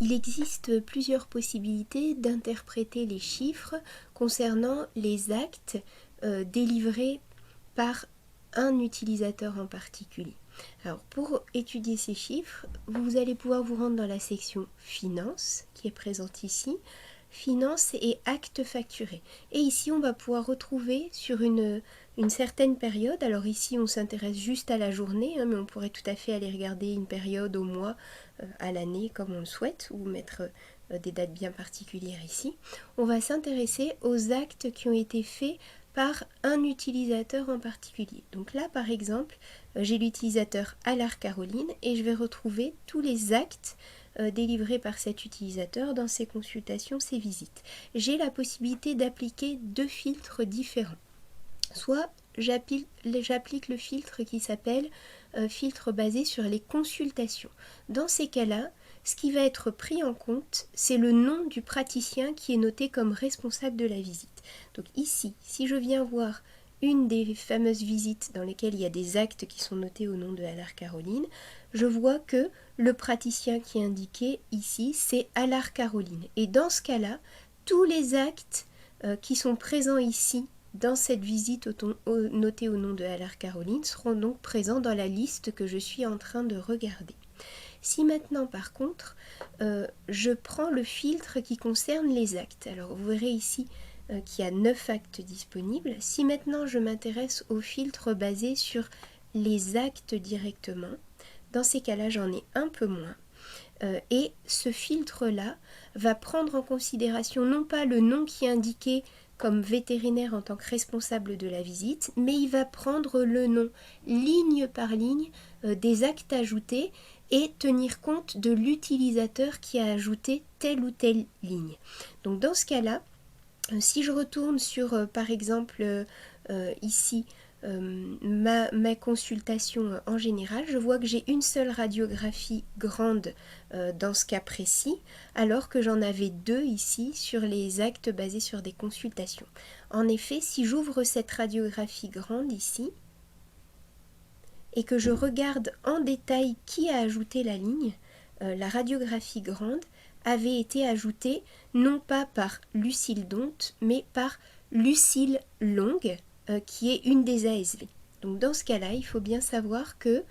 Il existe plusieurs possibilités d'interpréter les chiffres concernant les actes délivrés par un utilisateur en particulier. Alors pour étudier ces chiffres, vous allez pouvoir vous rendre dans la section Finances qui est présente ici, Finances et actes facturés. Et ici on va pouvoir retrouver sur une certaine période, alors ici on s'intéresse juste à la journée, mais on pourrait tout à fait aller regarder une période au mois, à l'année comme on le souhaite, ou mettre des dates bien particulières ici. On va s'intéresser aux actes qui ont été faits par un utilisateur en particulier. Donc là par exemple, j'ai l'utilisateur Alar Caroline et je vais retrouver tous les actes délivrés par cet utilisateur dans ses consultations, ses visites. J'ai la possibilité d'appliquer deux filtres différents. Soit j'applique le filtre qui s'appelle filtre basé sur les consultations. Dans ces cas-là, ce qui va être pris en compte, c'est le nom du praticien qui est noté comme responsable de la visite. Donc ici, si je viens voir une des fameuses visites dans lesquelles il y a des actes qui sont notés au nom de Alar Caroline, je vois que le praticien qui est indiqué ici, c'est Alar Caroline. Et dans ce cas-là, tous les actes qui sont présents ici dans cette visite notée au nom de Alar Caroline seront donc présents dans la liste que je suis en train de regarder. Si maintenant par contre je prends le filtre qui concerne les actes, alors vous verrez ici qu'il y a 9 actes disponibles. Si maintenant je m'intéresse au filtre basé sur les actes directement, dans ces cas-là j'en ai un peu moins. Et ce filtre-là va prendre en considération non pas le nom qui est indiqué comme vétérinaire en tant que responsable de la visite, mais il va prendre le nom ligne par ligne des actes ajoutés et tenir compte de l'utilisateur qui a ajouté telle ou telle ligne. Donc dans ce cas-là, si je retourne sur par exemple ici ma consultation en général, je vois que j'ai une seule radiographie grande dans ce cas précis, alors que j'en avais deux ici sur les actes basés sur des consultations. En effet, si j'ouvre cette radiographie grande ici, et que je regarde en détail qui a ajouté la ligne, la radiographie grande avait été ajoutée non pas par Lucille Donte, mais par Lucille Longue, qui est une des ASV. Donc dans ce cas-là, il faut bien savoir que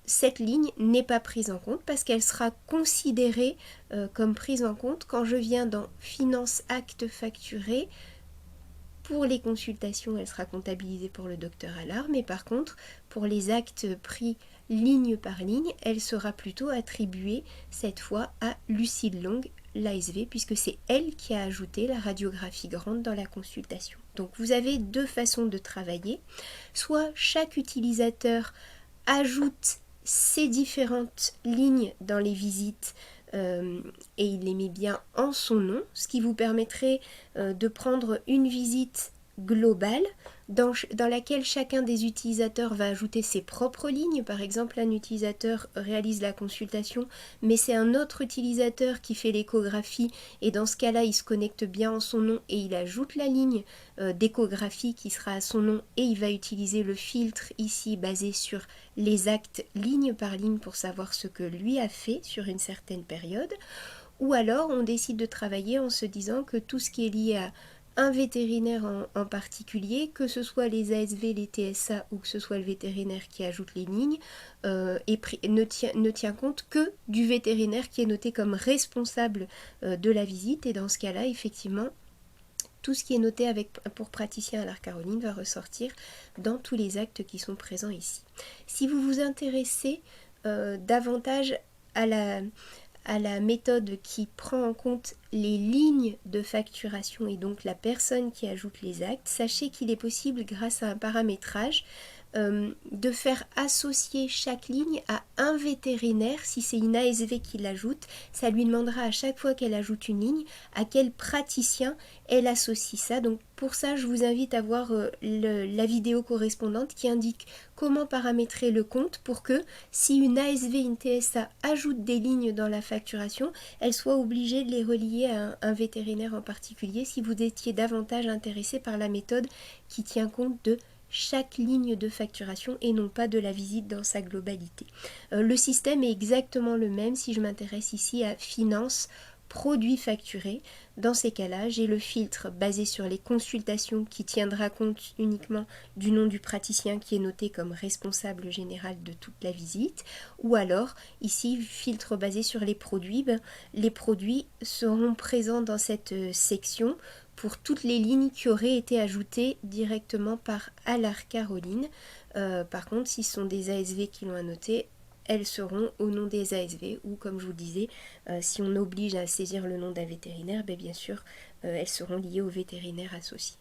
cette ligne n'est pas prise en compte parce qu'elle sera considérée comme prise en compte quand je viens dans Finance Actes Facturés. Pour les consultations, elle sera comptabilisée pour le docteur Allard, mais par contre, pour les actes pris ligne par ligne, elle sera plutôt attribuée cette fois à Lucille Long, l'ASV, puisque c'est elle qui a ajouté la radiographie grande dans la consultation. Donc vous avez deux façons de travailler. Soit chaque utilisateur ajoute ces différentes lignes dans les visites et il les met bien en son nom, ce qui vous permettrait de prendre une visite globale dans laquelle chacun des utilisateurs va ajouter ses propres lignes. Par exemple, un utilisateur réalise la consultation, mais c'est un autre utilisateur qui fait l'échographie et dans ce cas-là, il se connecte bien en son nom et il ajoute la ligne d'échographie qui sera à son nom et il va utiliser le filtre ici basé sur les actes ligne par ligne pour savoir ce que lui a fait sur une certaine période. Ou alors, on décide de travailler en se disant que tout ce qui est lié à un vétérinaire en particulier, que ce soit les ASV, les TSA ou que ce soit le vétérinaire qui ajoute les lignes, ne tient compte que du vétérinaire qui est noté comme responsable de la visite. Et dans ce cas-là, effectivement, tout ce qui est noté pour praticien Alar Caroline va ressortir dans tous les actes qui sont présents ici. Si vous vous intéressez davantage à la méthode qui prend en compte les lignes de facturation et donc la personne qui ajoute les actes, sachez qu'il est possible grâce à un paramétrage de faire associer chaque ligne à un vétérinaire. Si c'est une ASV qui l'ajoute, ça lui demandera à chaque fois qu'elle ajoute une ligne à quel praticien elle associe ça. Donc pour ça, je vous invite à voir la vidéo correspondante qui indique comment paramétrer le compte pour que si une ASV, une TSA ajoute des lignes dans la facturation, elle soit obligée de les relier à un vétérinaire en particulier si vous étiez davantage intéressé par la méthode qui tient compte de chaque ligne de facturation et non pas de la visite dans sa globalité. Le système est exactement le même si je m'intéresse ici à finance, produits facturés. Dans ces cas-là, j'ai le filtre basé sur les consultations qui tiendra compte uniquement du nom du praticien qui est noté comme responsable général de toute la visite. Ou alors, ici, filtre basé sur les produits. Les produits seront présents dans cette section pour toutes les lignes qui auraient été ajoutées directement par Allard Caroline. Par contre, si ce sont des ASV qui l'ont annoté, elles seront au nom des ASV ou comme je vous disais, si on oblige à saisir le nom d'un vétérinaire, bien sûr, elles seront liées au vétérinaire associé.